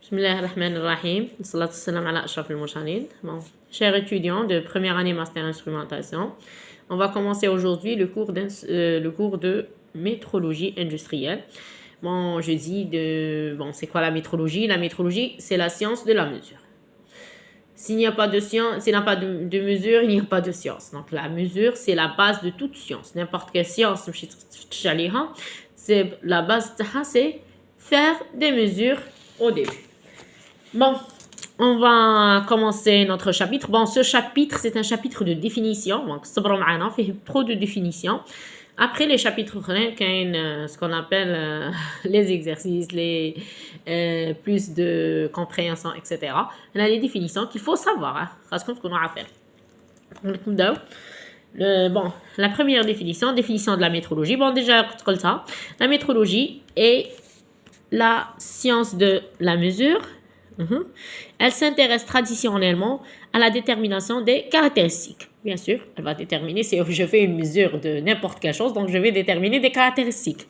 Bismillahirrahmanirrahim. Salatu salam ala ashraf al-mursalin. Bon, chers étudiants de première année master instrumentation, on va commencer aujourd'hui le cours de métrologie industrielle. Bon, je dis c'est quoi la métrologie? La métrologie, c'est la science de la mesure. S'il n'y a pas de science, s'il n'y a pas de mesure, il n'y a pas de science. Donc la mesure, c'est la base de toute science. N'importe quelle science, c'est la base, c'est faire des mesures au début. Bon, on va commencer notre chapitre. Bon, ce chapitre, c'est un chapitre de définition. Donc, il fait trop de définitions. Après les chapitres, ce qu'on appelle les exercices, plus de compréhension, etc. On a les définitions qu'il faut savoir. Ce qu'on a à faire. Bon, la première définition de la métrologie. Bon, déjà, comme ça, la métrologie est la science de la mesure. Elle s'intéresse traditionnellement à la détermination des caractéristiques. Bien sûr, elle va déterminer si je fais une mesure de n'importe quelle chose, donc je vais déterminer des caractéristiques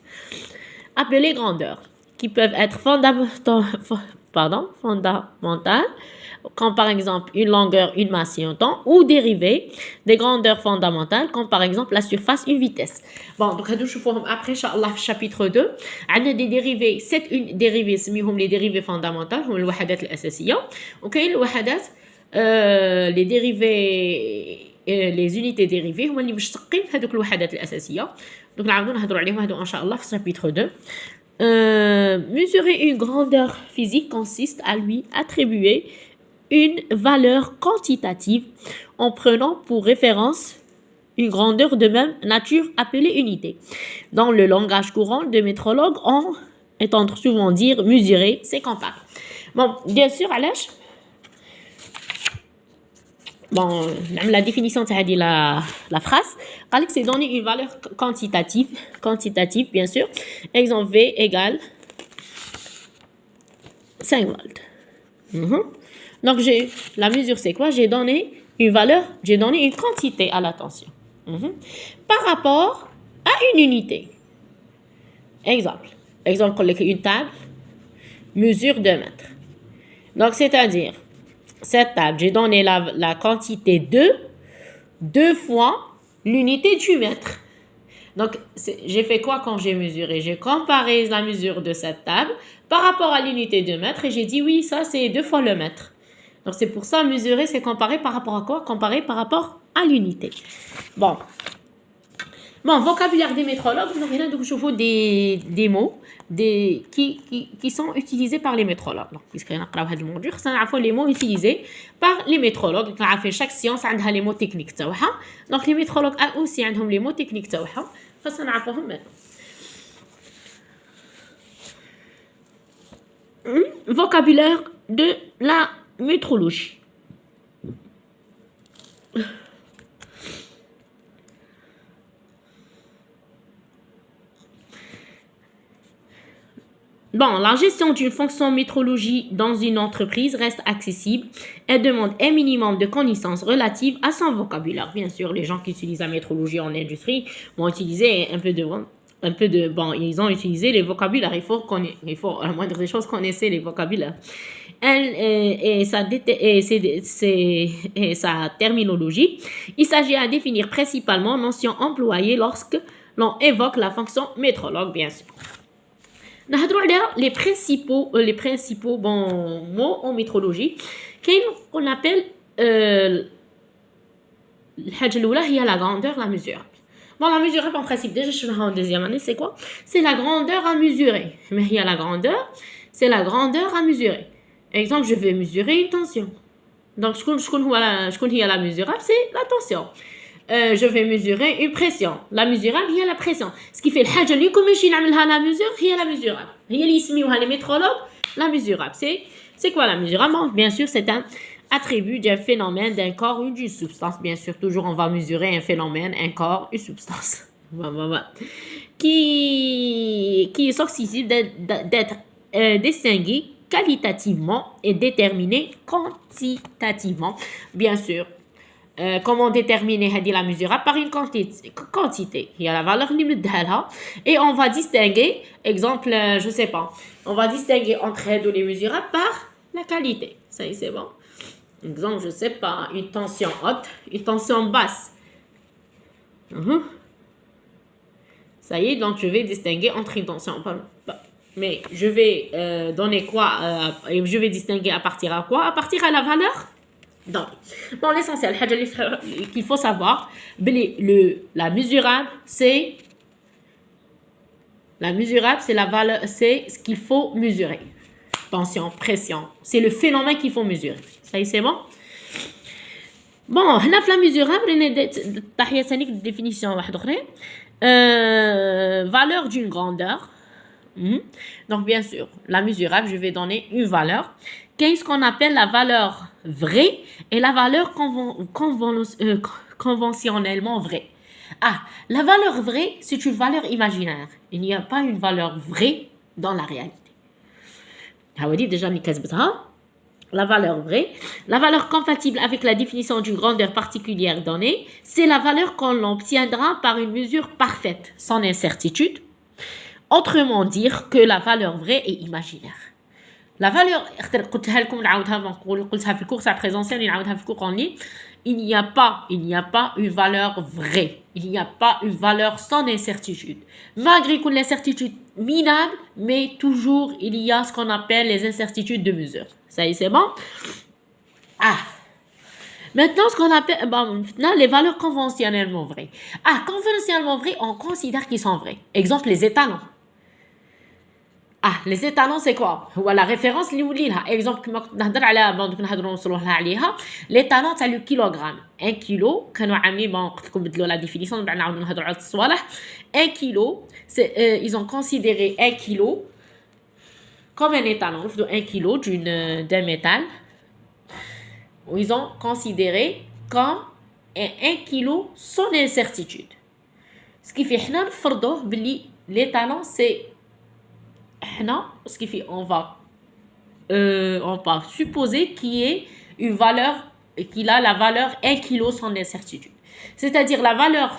appelées grandeurs, qui peuvent être fondamentales, comme par exemple une longueur, une masse et un temps, ou dérivées des grandeurs fondamentales, comme par exemple la surface, une vitesse. Bon, donc après, Inch'Allah, chapitre 2, on a des dérivés, 7 dérivés, les dérivés fondamentales, les wahadat al-asasiyya, ok, les dérivés, les unités dérivées, هما اللي مشتقين في هذوك الوحدات الأساسية. Donc نعاودو نهضروا عليهم هادو إن شاء الله في chapitre 2. Mesurer une grandeur physique consiste à lui attribuer une valeur quantitative en prenant pour référence une grandeur de même nature appelée unité. Dans le langage courant de métrologue, on entend souvent dire mesurer, c'est comparer. Bon, bien sûr, Alèche. Bon, même la définition de la phrase, c'est donner une valeur quantitative, bien sûr. Exemple V égale 5 volts. Donc, la mesure, c'est quoi? J'ai donné une quantité à la tension. Par rapport à une unité. Exemple, une table mesure 2 mètres. Donc, c'est-à-dire, cette table, j'ai donné la quantité 2 fois l'unité du mètre. Donc, j'ai fait quoi quand j'ai mesuré? J'ai comparé la mesure de cette table par rapport à l'unité de mètre et j'ai dit oui, ça c'est 2 fois le mètre. Donc, c'est pour ça, mesurer, c'est comparer par rapport à quoi? Comparer par rapport à l'unité. Bon, vocabulaire des métrologues, nous avons toujours des mots qui sont utilisés par les métrologues. Donc, puisqu'il y a les mots utilisés par les métrologues. Donc, chaque science a les mots techniques. Donc, les métrologues aussi ont les mots techniques. Vocabulaire de la métrologie. Bon, la gestion d'une fonction métrologie dans une entreprise reste accessible. Elle demande un minimum de connaissances relatives à son vocabulaire. Bien sûr, les gens qui utilisent la métrologie en industrie vont utiliser ils ont utilisé les vocabulaires. Il faut, à la moindre des choses, connaître les vocabulaires. Sa terminologie. Il s'agit à définir principalement notions employées lorsque l'on évoque la fonction métrologue, bien sûr. Les principaux mots en métrologie qu'on appelle la grandeur, la mesure. Bon, la mesure en principe, déjà je suis en deuxième année, c'est quoi? C'est la grandeur à mesurer. Mais il y a la grandeur, c'est la grandeur à mesurer. Exemple, je vais mesurer une tension. Donc, il y a la mesurable, c'est la tension. Je vais mesurer une pression. La mesurable, il y a la pression. Ce qui fait la mesure, il y a la mesurable. Il y a les métrologues, la mesurable. C'est quoi la mesurable? Bien sûr, c'est un attribut d'un phénomène, d'un corps ou d'une substance. Bien sûr, toujours, on va mesurer un phénomène, un corps, une substance. Qui est susceptible d'être distingué qualitativement et déterminé quantitativement. Bien sûr, comment déterminer la mesurable par une quantité. Il y a la valeur limite d'elle. Et on va distinguer, exemple, je sais pas, on va distinguer entre les mesurables par la qualité. Ça y est, c'est bon. Exemple, je sais pas, une tension haute, une tension basse. Ça y est, donc je vais distinguer entre une tension. Mais je vais donner quoi je vais distinguer à partir à quoi? À partir à la valeur. Donc, bon, l'essentiel, qu'il faut savoir, la mesurable, c'est la valeur, c'est ce qu'il faut mesurer. Tension, pression, c'est le phénomène qu'il faut mesurer. Ça y est, c'est bon? Bon, هنا في la mesurable, تحية ثانيك définition واحدة أخرى. Valeur d'une grandeur. Donc, bien sûr, la mesurable, je vais donner une valeur. Qu'est-ce qu'on appelle la valeur vraie et la valeur conventionnellement vraie. Ah, la valeur vraie, c'est une valeur imaginaire. Il n'y a pas une valeur vraie dans la réalité. Hawadi, déjà, la valeur vraie. La valeur compatible avec la définition d'une grandeur particulière donnée, c'est la valeur qu'on obtiendra par une mesure parfaite, sans incertitude. Autrement dire que la valeur vraie est imaginaire. La valeur, il n'y a pas une valeur vraie. Il n'y a pas une valeur sans incertitude. Malgré que l'incertitude minable, mais toujours il y a ce qu'on appelle les incertitudes de mesure. Ça y est, c'est bon? Ah! Maintenant, ce qu'on appelle les valeurs conventionnellement vraies. Ah, conventionnellement vraies, on considère qu'ils sont vrais. Exemple, les étalons. Ah, les étalons, c'est quoi? La référence اللي وليلها. Exemple, كما كنت نهضر على كنا نهضروا نوصلوا لها عليها. l'étalon تاع le kilogramme. 1 kilo كانوا عاملين قلت لكم بدلوا la définition بعد نعاودوا نهضروا على الصوالح. 1 kilo, ils ont considéré 1 kilo comme un étalon. 1 kilo d'un métal. Ils ont considéré comme 1 kilo sans incertitude. Ce qui fait حنا نفرضوه باللي l'étalon c'est ce qui fait on va supposer qu'il a la valeur 1 kg sans incertitude. C'est-à-dire la valeur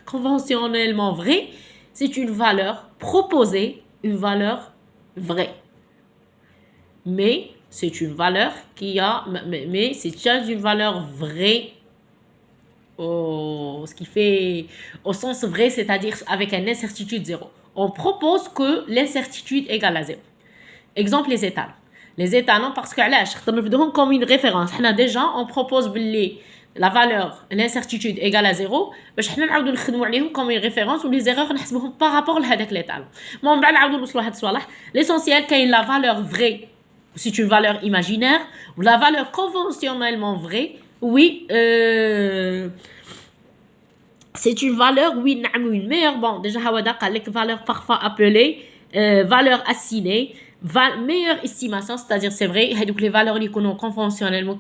conventionnellement vraie, c'est une valeur proposée, une valeur vraie. Mais c'est une valeur mais c'est déjà une valeur vraie ce qui fait au sens vrai, c'est-à-dire avec une incertitude zéro. On propose que l'incertitude égale à zéro. Exemple, les étalons. Les étalons, parce que comme une référence. Déjà, on propose la valeur, l'incertitude égale à zéro. Comme une référence ou les erreurs par rapport à l'étalon. L'essentiel, quand la valeur vraie, c'est une valeur imaginaire, ou la valeur conventionnellement vraie, oui, c'est une valeur, oui, une meilleure, bon, déjà, valeur parfois appelée, valeur assinée, meilleure estimation, c'est-à-dire, c'est vrai, les valeurs qui sont conventionnellement,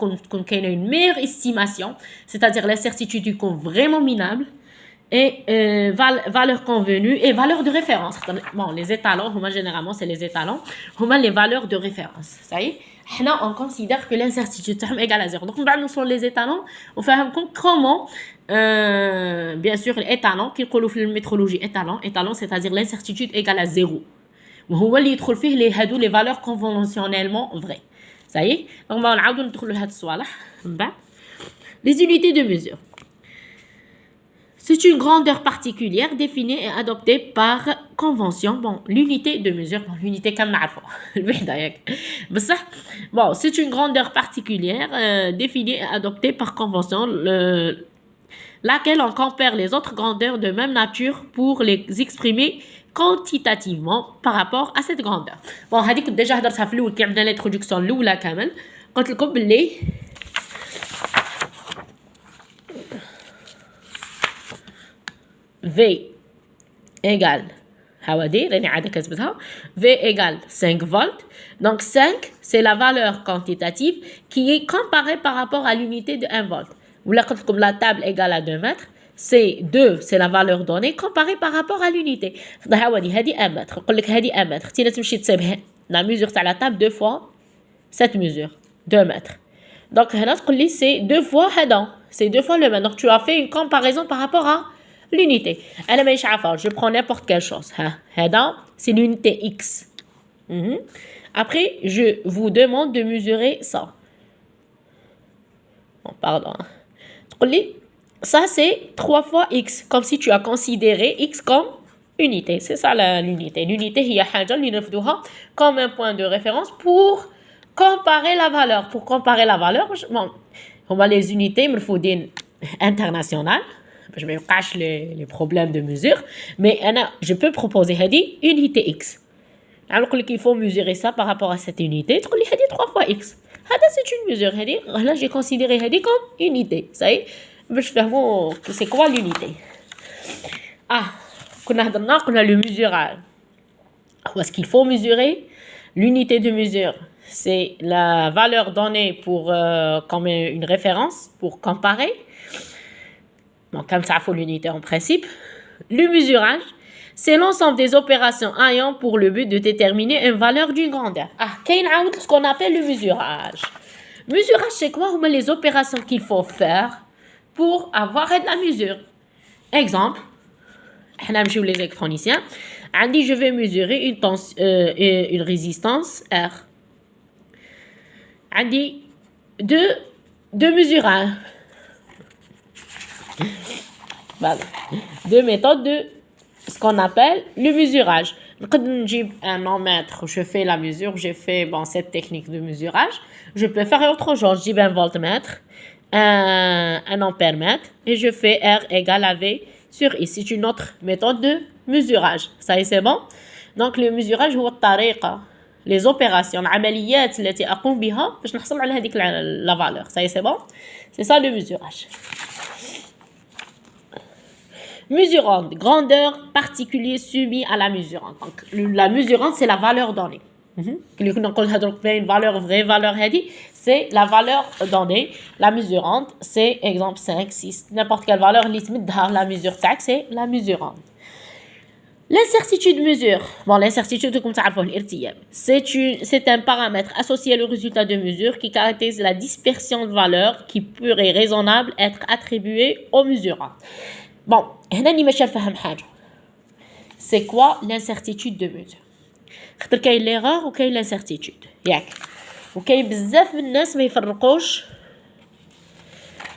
une meilleure estimation, c'est-à-dire l'incertitude du compte vraiment minable, et valeur convenue, et valeur de référence. Bon, les étalons, généralement, c'est les étalons, les valeurs de référence, ça y est. On considère que l'incertitude est égale à zéro. Donc, nous sommes les étalons. On fait comment, bien sûr, l'étalon, qui est dans la métrologie, étalon, c'est-à-dire l'incertitude égale à zéro. وهو اللي يدخل فيه les valeurs conventionnellement vraies. Ça y est. Donc, on va ندخلوا لهاد الصوالح. Les unités de mesure. C'est une grandeur particulière définie et adoptée par convention. Bon, l'unité de mesure, l'unité comme bon, c'est une grandeur particulière définie et adoptée par convention, laquelle on compare les autres grandeurs de même nature pour les exprimer quantitativement par rapport à cette grandeur. Bon, هذيك déjà هضرتها في الاول كي عملنا l'introduction الاولى كامل قلت لكم باللي V égale V égale 5 volts. Donc 5, c'est la valeur quantitative qui est comparée par rapport à l'unité de 1 volt. Comme la table égale à 2 mètres, c'est 2, c'est la valeur donnée comparée par rapport à l'unité. هذه 1 mètre. نقول لك هذه 1 mètre. تي تمشي تسيب la mesure تاع la table 2 fois cette mesure 2 mètres. Donc هنا تقول لي c'est 2 fois هذا c'est 2 fois le même. Donc tu as fait une comparaison par rapport à l'unité. Je prends n'importe quelle chose. C'est l'unité X. Après, je vous demande de mesurer ça. Bon, pardon. Ça, c'est 3 fois X. Comme si tu as considéré X comme unité. C'est ça l'unité. L'unité, il y a comme un point de référence pour comparer la valeur. Pour comparer la valeur, bon, on va les unités, il me faut des internationales. Je me cache les problèmes de mesure. Mais je peux proposer unité X. Alors qu'il faut mesurer ça par rapport à cette unité. Tu dis 3 fois X. C'est une mesure. Là, j'ai considéré comme unité. Ça y est, je fais c'est quoi l'unité? On a le mesurage. Où est-ce qu'il faut mesurer? L'unité de mesure, c'est la valeur donnée pour comme une référence pour comparer. Bon, comme ça, il faut l'unité en principe. Le mesurage, c'est l'ensemble des opérations ayant pour le but de déterminer une valeur d'une grandeur. Ce qu'on appelle le mesurage. Mesurage, c'est quoi? Les opérations qu'il faut faire pour avoir de la mesure. Exemple, les électroniciens. Je vais mesurer une résistance R. Deux mesurages. Voilà. 2 méthodes de ce qu'on appelle le mesurage. J'ai un ampère, je fais la mesure, j'ai fait cette technique de mesurage. Je peux faire autre chose. J'ai un voltmètre, un ampère-mètre et je fais R égale à V sur I. C'est une autre méthode de mesurage. Ça y est, c'est bon? Donc, le mesurage, les opérations, العمليات التي أقوم بها باش نحصل على هذيك la valeur. Ça y est, c'est bon? C'est ça le mesurage. Mesurante, grandeur, particulier soumis à la mesurante. Donc, la mesurante, c'est la valeur donnée. Une valeur vraie, valeur heady, c'est la valeur donnée. La mesurante, c'est exemple 5, 6, n'importe quelle valeur, la mesure tac, c'est la mesurante. L'incertitude mesure. Bon, l'incertitude, comme ça, c'est un paramètre associé au résultat de mesure qui caractérise la dispersion de valeurs qui pourrait raisonnable être attribuée au mesurant. Bon, c'est quoi l'incertitude de mesure? Il y a l'erreur ou l'incertitude. وكاين بزاف من الناس ما يفرقوش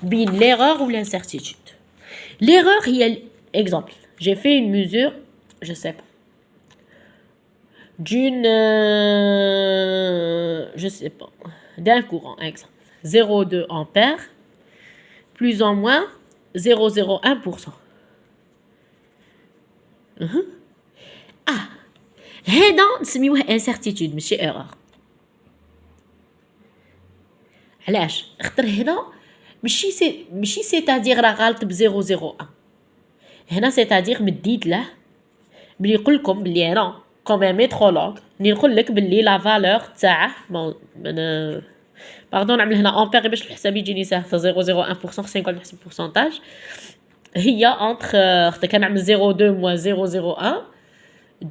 بين l'erreur ou l'incertitude. L'erreur, il y a exemple. J'ai fait une mesure, je sais pas, d'un courant, exemple. 0,2 ampères, plus ou moins 0,01%. هذا نسميوه incertitude ماشي erreur. علاش؟ خاطر هنا ماشي سيتادير راه غلط ب 0,01. هنا سيتادير مديت له بلي يقول لكم بلي انا كوم ميترولوج نقول لك بلي لا فالور تاعه باردون نعمل هنا امبير باش الحساب يجيني ساهل 0,01% خصني نقول نحسب بورسونتاج هي انتر خاطر كنعمل 0,2 موان 0,01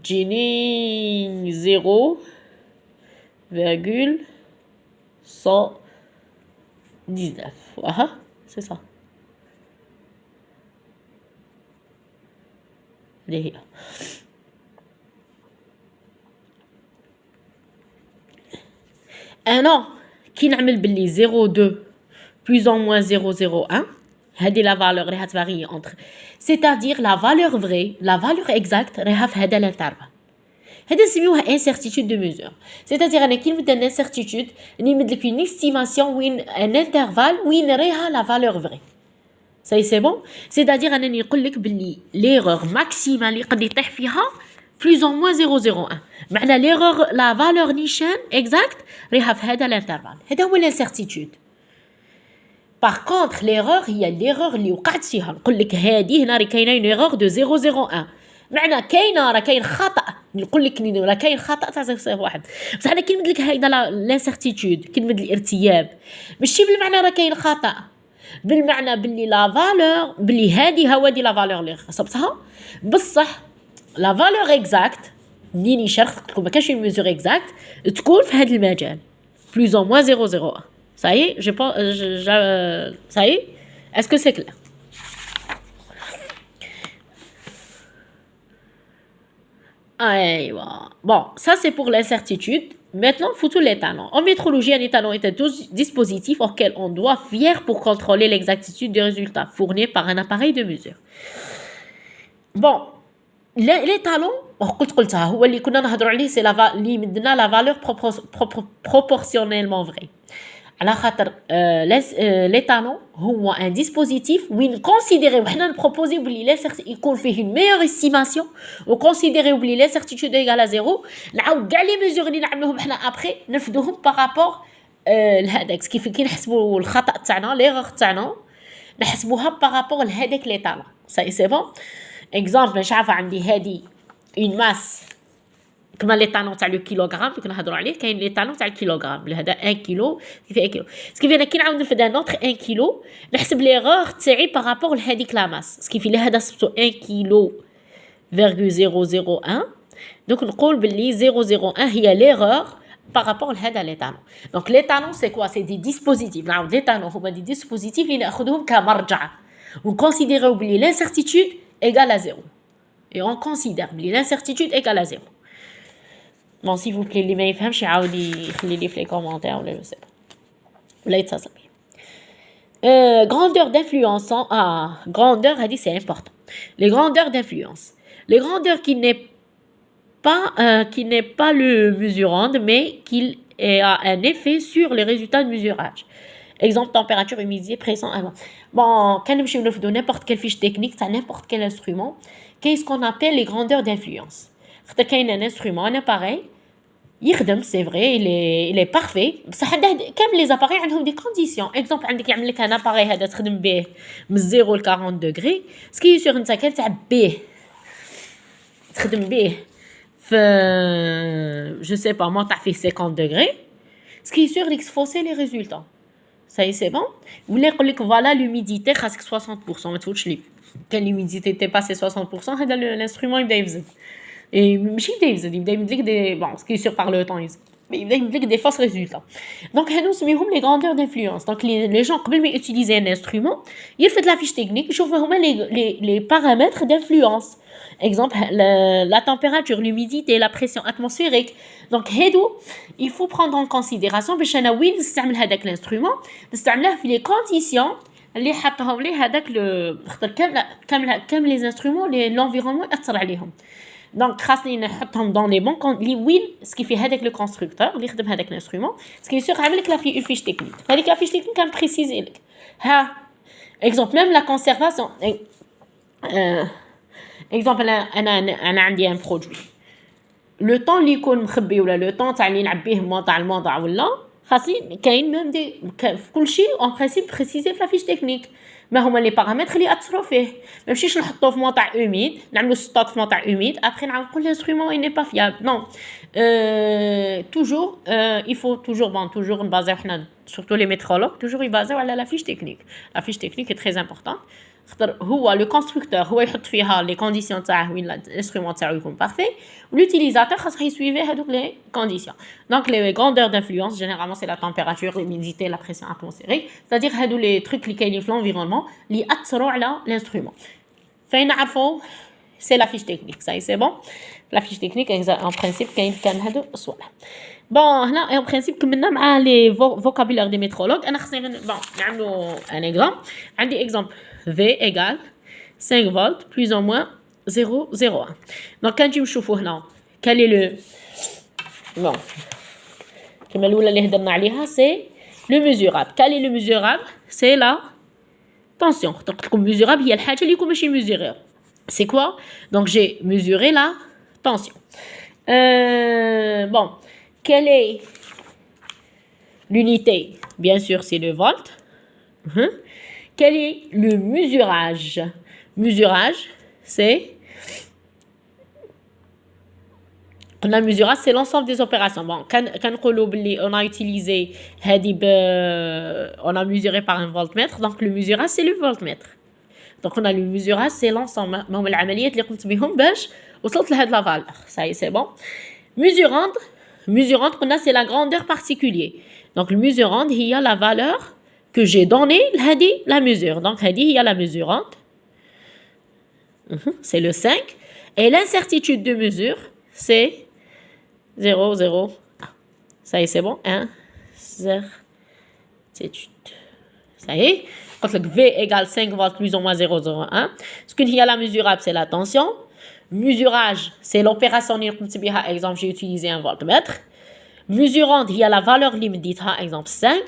تجيني 0,119. C'est ça. اللي هي انا كي نعمل باللي 0,2 plus ou moins 0,01 هذه لا فالور راهي تفاري انتر c'est-à-dire la valeur vraie la valeur exacte راها في هذا الانترفال. هذا نسميوها incertitude de mesure. C'est-à-dire انا كي نبدا incertitude نمد لك une estimation وين un intervalle وين راها la valeur vraie. Ça y est, c'est bon? C'est-à-dire انني نقول لك باللي l'erreur maximale اللي قد يطيح فيها plus ou moins 0,01 معنى l'erreur la valeur نيشان exact راها في هذا الانترفال. هذا هو l'incertitude. Par contre, l'erreur هي l'erreur اللي وقعت فيها. نقول لك هذه هنا راه كاينه une erreur de 0,01 معنى كاينه راه كاين خطأ. نقول لك راه كاين خطأ تاع 0,01 بصح انا كي نمد لك هذا l'incertitude كي نمد الارتياب ماشي بالمعنى راه كاين خطأ بالمعنى باللي لا فالور باللي هذه هوادي لا فالور اللي خصبتها بصح لا فالور اكزاكت اللي شرحت لكم ما كاينش une mesure exacte تكون في هذا المجال plus ou moins 0,01. Ça y est, ça y est, Est-ce que c'est clair? Aïwa. Bon, ça c'est pour l'incertitude. Maintenant, foutu les talents. En métrologie, un étalon est un dispositif auquel on doit fier pour contrôler l'exactitude des résultats fournis par un appareil de mesure. Bon, les talons, c'est la valeur proportionnellement vraie. على خاطر لي طالون هو ان ديسبوزيتيف وين كونسيديريو حنا نبروبوزيو بلي يكون فيه une meilleure estimation وكونسيديريو بلي لا سيرتيتود ايغال زيرو نعاود كاع لي ميزور اللي نعملوهم حنا ابخي نرفدوهم بارابور لهذاك كيف كي نحسبوا الخطا تاعنا ليغور تاعنا نحسبوها بارابور لهذاك لي طالون سي بون اكزامبل مش عارفه عندي هذه اون ماس كما لي طالون تاع لو كيلوغرام اللي كنهضروا عليه كاين لي طالون تاع الكيلوغرام هذا 1 كيلو فيه 1 كيلو سكيفي انا كي نعاود نفد ان اوتر 1 كيلو نحسب ليغور تاعي بارابور لهذيك لا ماس سكيفي لي هذا سبتو 1 كيلو فيرغول 001 دونك نقول باللي 001 هي ليغور بارابور لهذا لي طالون دونك لي طالون سي كوا سي دي ديسبوزيتيف نعاود لي طالون هما دي ديسبوزيتيف اللي ناخذهم كمرجع ونكونسيديريو بلي لانسيرتيتود ايغال ا 0 et on considère بلي لانسيرتيتود ايغال ا 0 Bon, s'il vous plaît, اللي ما يفهمش يعاود يخلي لي في لي كومونتير ولا جو سي با ولا يتصل بي. Grandeur d'influence grandeur هذه c'est important. Les grandeurs d'influence. Les grandeurs qui n'est pas le mesurand mais qui a un effet sur les résultats de mesurage. Exemple température, humidité, pression. Bon, quand nous faisons n'importe quelle fiche technique, ça n'importe quel instrument, qu'est-ce qu'on appelle les grandeurs d'influence. Il y a un instrument, un appareil, c'est vrai, il est parfait. Comme les appareils ont des conditions. Exemple, un appareil qui est de 0 à 40 degrés, ce qui est sur une salle, c'est B. Je sais pas, moi, tu as fait 50 degrés. Ce qui est sûr, c'est qu'il faut les résultats. Ça y est, c'est bon. Vous voulez que voilà l'humidité, presque 60%. Mais tu vois, quand l'humidité dépasse 60%, l'instrument il va et ماشي يبدا يمدلك دي bon ce qui est sûr par le temps mais يبدا يمدلك des fausses résultats donc هادو نسميهم les grandeurs d'influence donc les gens قبل ما utiliser un instrument يرفد la fiche technique يشوفوا هما les paramètres d'influence exemple la température l'humidité la pression atmosphérique donc هادو il faut prendre en considération باش انا وين نستعمل هذاك l'instrument نستعمله في les conditions اللي حطهم ليه هذاك كامل les instruments l'environnement يأثر عليهم Donc, خاصني نحطهم dans les bons اللي وين سكيفي هذاك لو كونستركتور اللي يخدم هذاك الانسترومون سكي سور عامل لك لا فيش تكنيك هذيك لا فيش تكنيك كان بريسيزي لك ها اكزومبل ميم لا كونسيرفاسيون اكزومبل انا عندي ان برودوي لو طون اللي يكون مخبي ولا لو طون تاع اللي نلعب به الموضع ولا خاصني كاين ميم دي في كل شيء اون برينسيپ بريسيزي في لا فيش تكنيك ما هما لي بارامتر اللي اثروا فيه ما نمشيش نحطوه في موطع اوميد نعملوا ستوك في موطع اوميد ابري نعاود نقول الانسترومون اي ني با فيابل نو توجور il faut toujours نبازيو حنا سورتو لي ميترولوج توجور يبازيو على لا فيش تكنيك لا فيش تكنيك اي تري امبورطون خاطر هو لو كونستركتور هو يحط فيها لي كونديسيون تاعه وين الانسترومون تاعو يكون بارفي ولوتيليزاتور خاصو يسويفي هذوك لي كونديسيون دونك لي غراندور دانفلونس جينيرالمون سي لا تمبيراتور l'humidité la pression atmosphérique c'est-à-dire هادو لي تروك اللي كاينين في l'environnement اللي ياثروا على الانسترومون فين نعرفوا سي لا فيش تكنيك ساي سي بون لا فيش تكنيك ان برينسيپ كان هادو الصوالح بون هنا ان برينسيپ كملنا مع لي فوكابولير دي ميترولوج انا خصني بون نعملوا ان اكزامبل عندي اكزامبل V égale 5 volts plus ou moins 0,01. Donc, quand tu me chauffes là, quel est le... Bon. C'est le mesurable. Quel est le mesurable? C'est la tension. Donc, le mesurable, il y a le chose qui est mesuré. C'est quoi? Donc, j'ai mesuré la tension. Bon. Quelle est l'unité? Bien sûr, c'est le volt. Quel est le mesurage? Mesurage, c'est... Le mesurage, c'est l'ensemble des opérations. Bon, quand on a utilisé... On a mesuré par un voltmètre. Donc, le mesurage, c'est le voltmètre. Donc, on a le mesurage, c'est l'ensemble. Donc, العمليات اللي قمت بهم باش وصلت لهاد la valeur. Ça y est, c'est bon. Mesurande, on a, c'est la grandeur particulière. Donc, le mesurande, il y a la valeur que j'ai donné, la mesure. Donc, il y a la mesurante. C'est le 5. Et l'incertitude de mesure, c'est 0, 0. Ça y est, c'est bon. 1, certitude. Ça y est. Quand le V égale 5 volts plus ou moins 0,01. Ce qu'il y a la mesurable, c'est la tension. Mesurage, c'est l'opération. Exemple, j'ai utilisé un voltmètre. Mesurante, il y a la valeur limite, exemple 5.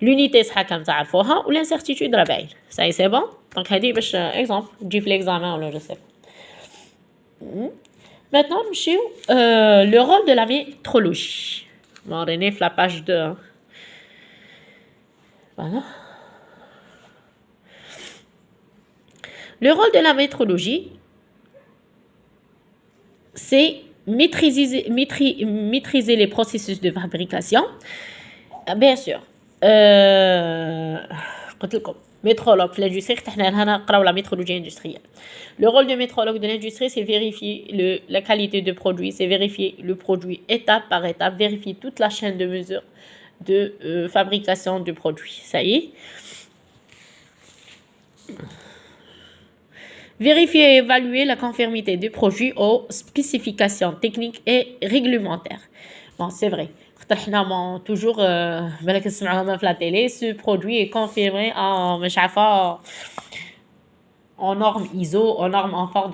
L'unité sera comme ça, ou l'incertitude de la veille. Ça y est, c'est bon. Donc, exemple, j'ai fait l'examen, je sais. Maintenant, monsieur, le rôle de la métrologie. On va la page 2. Voilà. Le rôle de la métrologie, c'est maîtriser les processus de fabrication. Bien sûr. Métrologue في l'industrie, la métrologie industrielle. Le rôle de métrologue de l'industrie, c'est vérifier la qualité de produit, c'est vérifier le produit étape par étape, vérifier toute la chaîne de mesure de fabrication de produits. Ça y est. Vérifier et évaluer la conformité du produit aux spécifications techniques et réglementaires. Bon, c'est vrai. Toujours, la télé, ce produit est confirmé en normes ISO, en normes en Ford,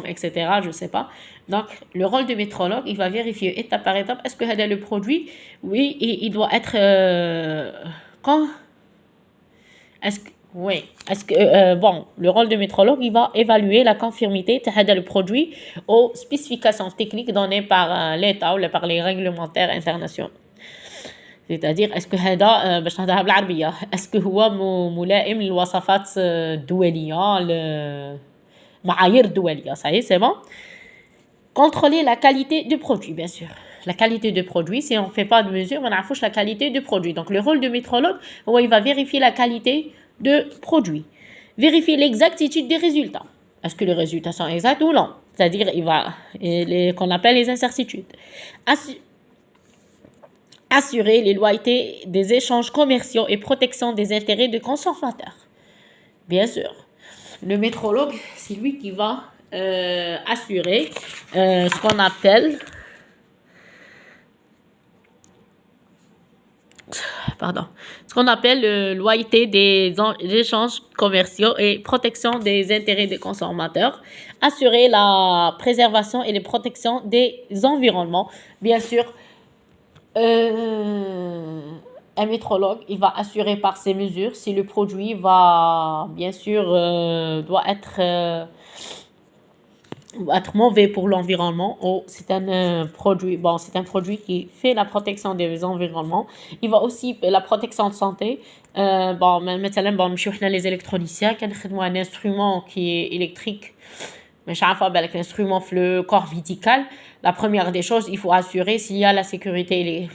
etc. Je ne sais pas. Donc, le rôle de métrologue, il va vérifier étape par étape, est-ce que le produit, oui, il doit être... le rôle de métrologue, il va évaluer la conformité de le produit aux spécifications techniques données par l'État ou par les réglementaires internationaux. C'est-à-dire, est-ce que est-ce que هو ملائم للوصفات الدولية المعايير الدولية. Ça y est, c'est bon. Contrôler la qualité du produit, bien sûr. La qualité de produit, si on ne fait pas de mesure, on affiche la qualité du produit. Donc, le rôle de métrologue, il va vérifier la qualité de produit. Vérifier l'exactitude des résultats. Est-ce que les résultats sont exacts ou non? C'est-à-dire, qu'on appelle les incertitudes. Assurer les loyautés des échanges commerciaux et protection des intérêts des consommateurs. Bien sûr. Le métrologue, c'est lui qui va assurer ce qu'on appelle... ce qu'on appelle loyauté des échanges commerciaux et protection des intérêts des consommateurs, assurer la préservation et la protection des environnements. Bien sûr, un métrologue, il va assurer par ses mesures si le produit va, bien sûr, doit être mauvais pour l'environnement ou c'est un produit qui fait la protection des environnements. Il va aussi la protection de santé. Maintenant les électroniciens qui ont un instrument qui est électrique, mais l'instrument le corps médical. La première des choses, il faut assurer s'il y a la sécurité,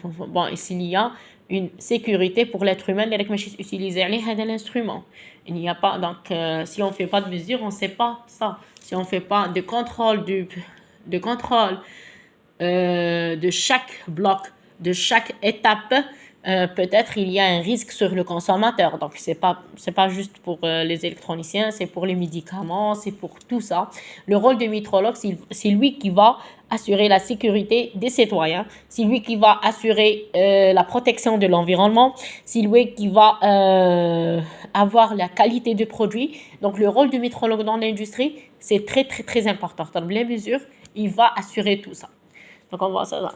s'il y a une sécurité pour l'être humain, utiliser l'instrument. Il n'y a pas, donc si on ne fait pas de mesure, on ne sait pas ça. Si on ne fait pas de contrôle de chaque bloc, de chaque étape, peut-être il y a un risque sur le consommateur. Donc, c'est pas juste pour les électroniciens, c'est pour les médicaments, c'est pour tout ça. Le rôle du métrologue, c'est lui qui va assurer la sécurité des citoyens, c'est lui qui va assurer la protection de l'environnement, c'est lui qui va avoir la qualité du produit. Donc, le rôle du métrologue dans l'industrie, c'est très, très, très important. Dans les mesures, il va assurer tout ça. Donc, on voit ça là.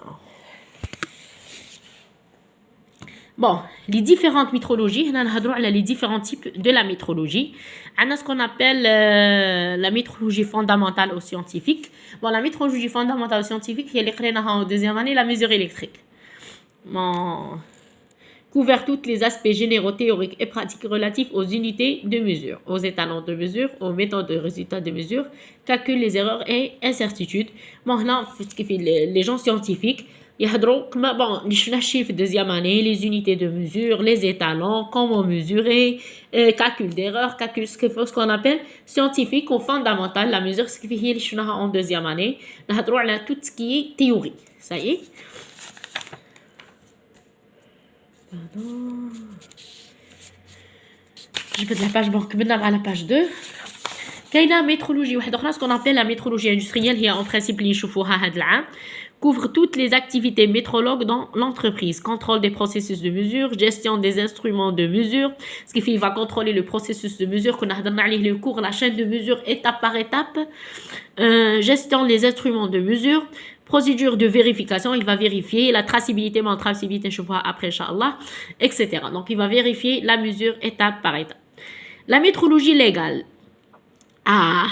Bon, les différentes métrologies, on a les différents types de la métrologie. On a ce qu'on appelle la métrologie fondamentale ou scientifique. Bon, la métrologie fondamentale ou scientifique, il y a en deuxième année la mesure électrique. Bon, couvert tous les aspects généraux, théoriques et pratiques relatifs aux unités de mesure, aux étalons de mesure, aux méthodes de résultats de mesure, calcul les erreurs et incertitudes. Bon, là, les gens scientifiques, les chiffres de deuxième année, les unités de mesure, les étalons, comment mesurer, calcul d'erreur, calcul ce qu'on appelle scientifique ou fondamental. La mesure, ce qui fait en deuxième année, tout ce qui est théorie. Ça y est. جبت la page bon كملنا مع la page 2 كاينه ميترولوجي واحده اخرى سكون ابل لا ميترولوجي اندستريال هي en principe اللي نشوفوها هاد العام couvre toutes les activités métrologues dans l'entreprise. Contrôle des processus de mesure, gestion des instruments de mesure. Ce qui fait qu'il va contrôler le processus de mesure qu'on a dans le cours, la chaîne de mesure étape par étape. Gestion des instruments de mesure. Procédure de vérification, il va vérifier la traçabilité, mais en traçabilité, je vois après, Inch'Allah, etc. Donc, il va vérifier la mesure étape par étape. La métrologie légale.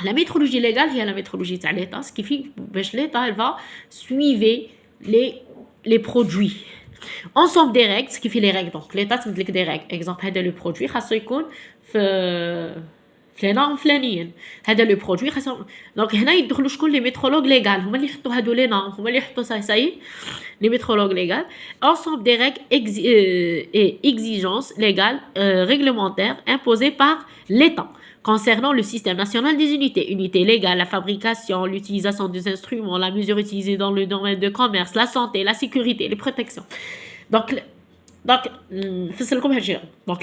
La métrologie légale, il y a la métrologie de l'État, ce qui fait que l'État, elle va suivre les produits. Ensemble des règles, ce qui fait les règles. Donc, l'État, c'est des règles. Exemple, le produit, il faut في نورم فلانيين هذا لو برودوي دونك هنا يدخلوا شكون لي ميترولوج ليغال هما اللي يحطوا هادو لي نورم هما اللي يحطوا ساي لي ميترولوج ليغال ensemble des règles et exigences légales réglementaires imposées par l'État concernant le système national des unités légales, la fabrication, l'utilisation des instruments, la mesure utilisée dans le domaine de commerce, la santé, la sécurité, les protections. Donc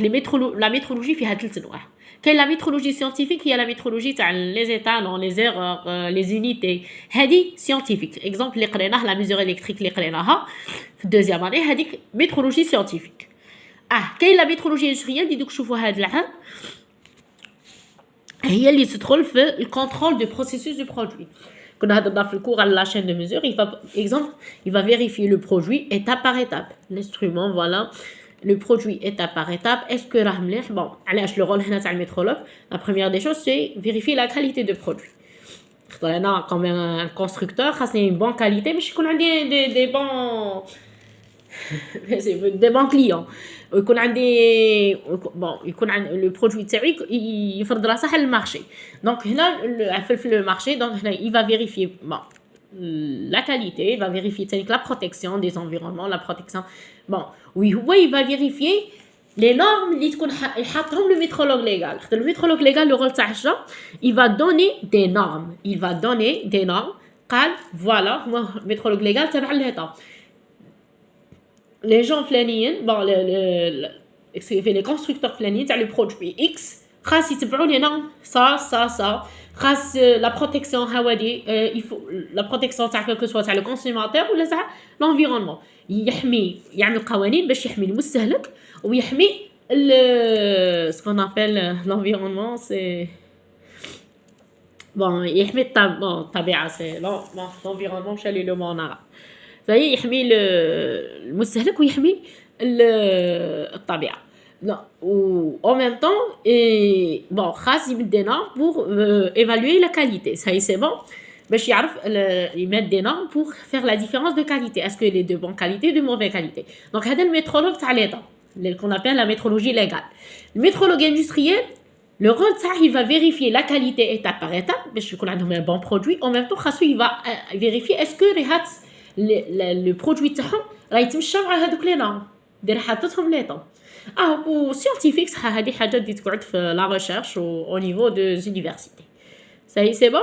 la métrologie فيها 3 انواع. كاين لا ميترولوجي سيانتيفيك هي لا ميترولوجي تاع لي زيتالون لي زيرور لي زونيتي هذه سيانتيفيك اكزومبل اللي قريناه لا ميزور الكتريك اللي قريناها في الدوزيام اني هذيك ميترولوجي سيانتيفيك كاين لا ميترولوجي اندستريال اللي دوك نشوفوا هذا العام هي اللي تدخل في الكونترول دو بروسيسوس دو برودوي كنا هضرنا في الكور على لا شين دو ميزور il va vérifier le produit étape par étape l'instrument voilà le produit étape par étape est-ce que راه مليح bon علاش le rôle هنا تاع الميترولوج la première des choses c'est vérifier la qualité de produit انا comme un constructeur خاصني une bonne qualité باش يكون عندي des bons clients ويكون عندي bon يكون عندي le produit تاعي يفرض راسه على المارشي donc هنا في le marché donc هنا il va vérifier bon la qualité, il va vérifier la protection des environnements, la protection. Bon, oui, il va vérifier les normes اللي تكون يحطهم le métrologue légal. Le métrologue légal, le rôle تاعها, il va donner des normes. Il va donner des normes. قال voilà, moi métrologue légal تبع l'État. Les gens فلانيين, bon les constructeurs فلانيين تاع le produit X, خاص يتبعوا les normes ça. خاص لا بروتيكسيون هاودي il faut la protection تاع كل سوا تاع لو كونسوماتور ولا تاع لونفيرونمون يحمي يعمل قوانين باش يحمي المستهلك ويحمي سكون ابل لونفيرونمون سي بون يحمي الطبيعه سي لونفيرونمون مشى لو مونارا فهي يحمي المستهلك ويحمي الطبيعه Non, ou en même temps, bon, ils mettent des normes pour évaluer la qualité. Ça y est, c'est bon. Mais ils mettent des normes pour faire la différence de qualité. Est-ce qu'il est de bonne qualité ou de mauvaise qualité? Donc, c'est le métrologue de l'État, qu'on appelle la métrologie légale. Le métrologue industriel, le rôle, il va vérifier la qualité étape par étape, parce qu'on a un bon produit. En même temps, il va vérifier est-ce que le produit, il يتمشى مع هذوك les normes. دير حاطتهم l'État. scientifique صح هذه حاجه اللي تقعد في لا ريشيرش au niveau des universités. Ça y est, c'est bon.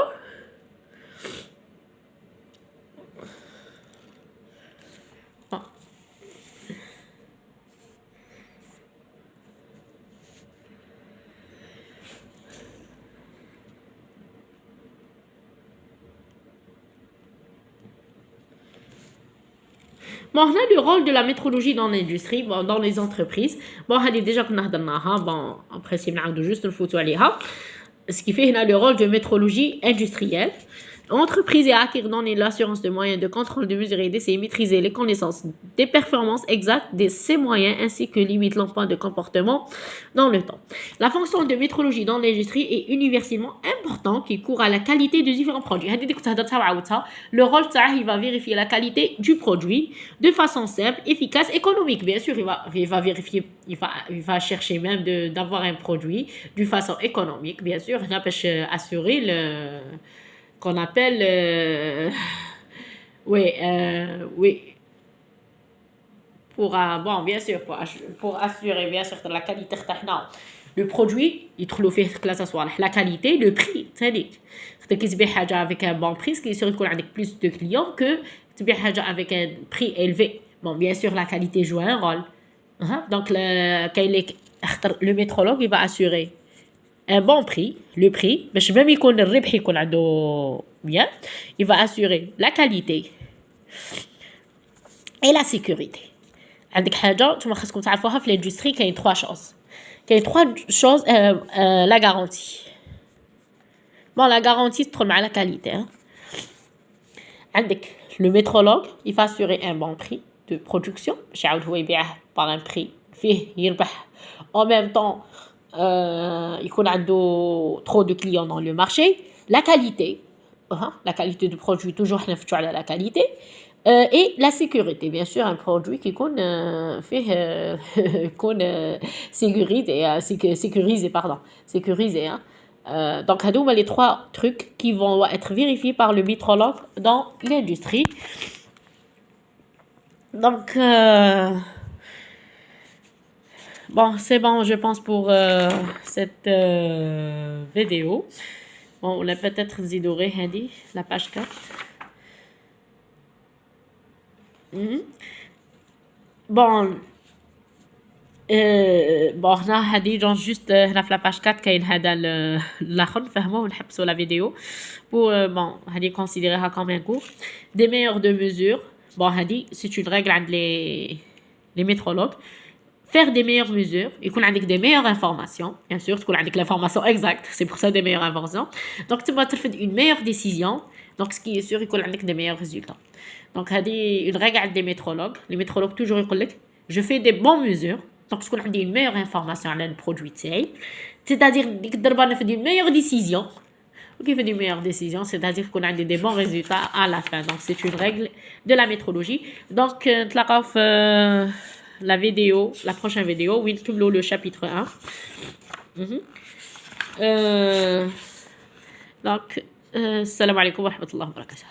Bon, on a le rôle de la métrologie dans l'industrie, bon, dans les entreprises. Bon, on a déjà qu'on a bon, après c'est juste le photo عليها. Ce qui fait le rôle de métrologie industrielle. Entreprise et acquérir dans l'assurance de moyens de contrôle de mesure et d'essayer de maîtriser les connaissances des performances exactes de ces moyens ainsi que limite l'emploi de comportement dans le temps. La fonction de métrologie dans l'industrie est universellement important qui court à la qualité de différents produits. Le rôle il va vérifier la qualité du produit de façon simple, efficace, économique. Bien sûr, il va vérifier, il va chercher même d'avoir un produit de façon économique. Bien sûr, il va assurer qu'on appelle oui pour bon bien sûr pour assurer bien sûr la qualité le produit يدخلوا فيه ثلاثه صوالح la qualité le prix ثاني خاطر كي تبيع حاجه avec un bon prix qui يكون عندك plus de clients que تبيع حاجه avec un prix élevé bon bien sûr la qualité joue un rôle donc كاين Le métrologue il va assurer un bon prix, le prix, باش même يكون الربح يكون عنده bien, il va assurer la qualité et la sécurité. عندك حاجة نتوما خاصكم تعرفوها في l'industrie كاين 3 choses. كاين 3 choses la garantie. Bon la garantie تدخل مع la qualité. عندك le métrologue, il va assurer un bon prix de production باش يعاود هو يبيعه par un prix فيه يربح en même temps يكون عنده trop de clients dans le marché. La qualité du produit toujours حنا نفتشوا على la qualité et la sécurité bien sûr un produit qui يكون فيه يكون sécurisé donc هادوما les 3 trucs qui vont être vérifiés par le métrologue dans l'industrie. Donc bon, c'est bon, je pense pour cette vidéo. Bon, on a peut-être zidoré Hadi, la page 4. Bon, bon هنا هادي جون جوست هنا في لاباج 4 كاين هذا الاخر نفهموه ونحبسوا لا فيديو بو بون هادي كونسيديريها كوم ان كور دي ميور دو ميزور. بون هادي سي اون ريغل عند لي ميترولوج faire des meilleures mesures, يكون عندك des meilleures informations, bien sûr, تكون عندك l'information exacte, c'est pour ça des meilleures informations. Donc tu vas faire une meilleure décision, donc ce qui est sûr يكون عندك des meilleurs résultats. Donc هذه une règle عند les métrologues. Les métrologues toujours يقول لك je fais des bonnes mesures, donc تكون عندي une meilleure information على البرودوي تاعي, c'est-à-dire ديك الضربه انا une meilleure décision. Qui fait une meilleure décision, c'est-à-dire qu'on a des bons résultats à la fin. Donc c'est une règle de la métrologie. Donc نتلاقاو في la vidéo, la prochaine vidéo, où il tombe le chapitre 1. Donc, salam alaikum wa rahmatullahi wa barakatuh.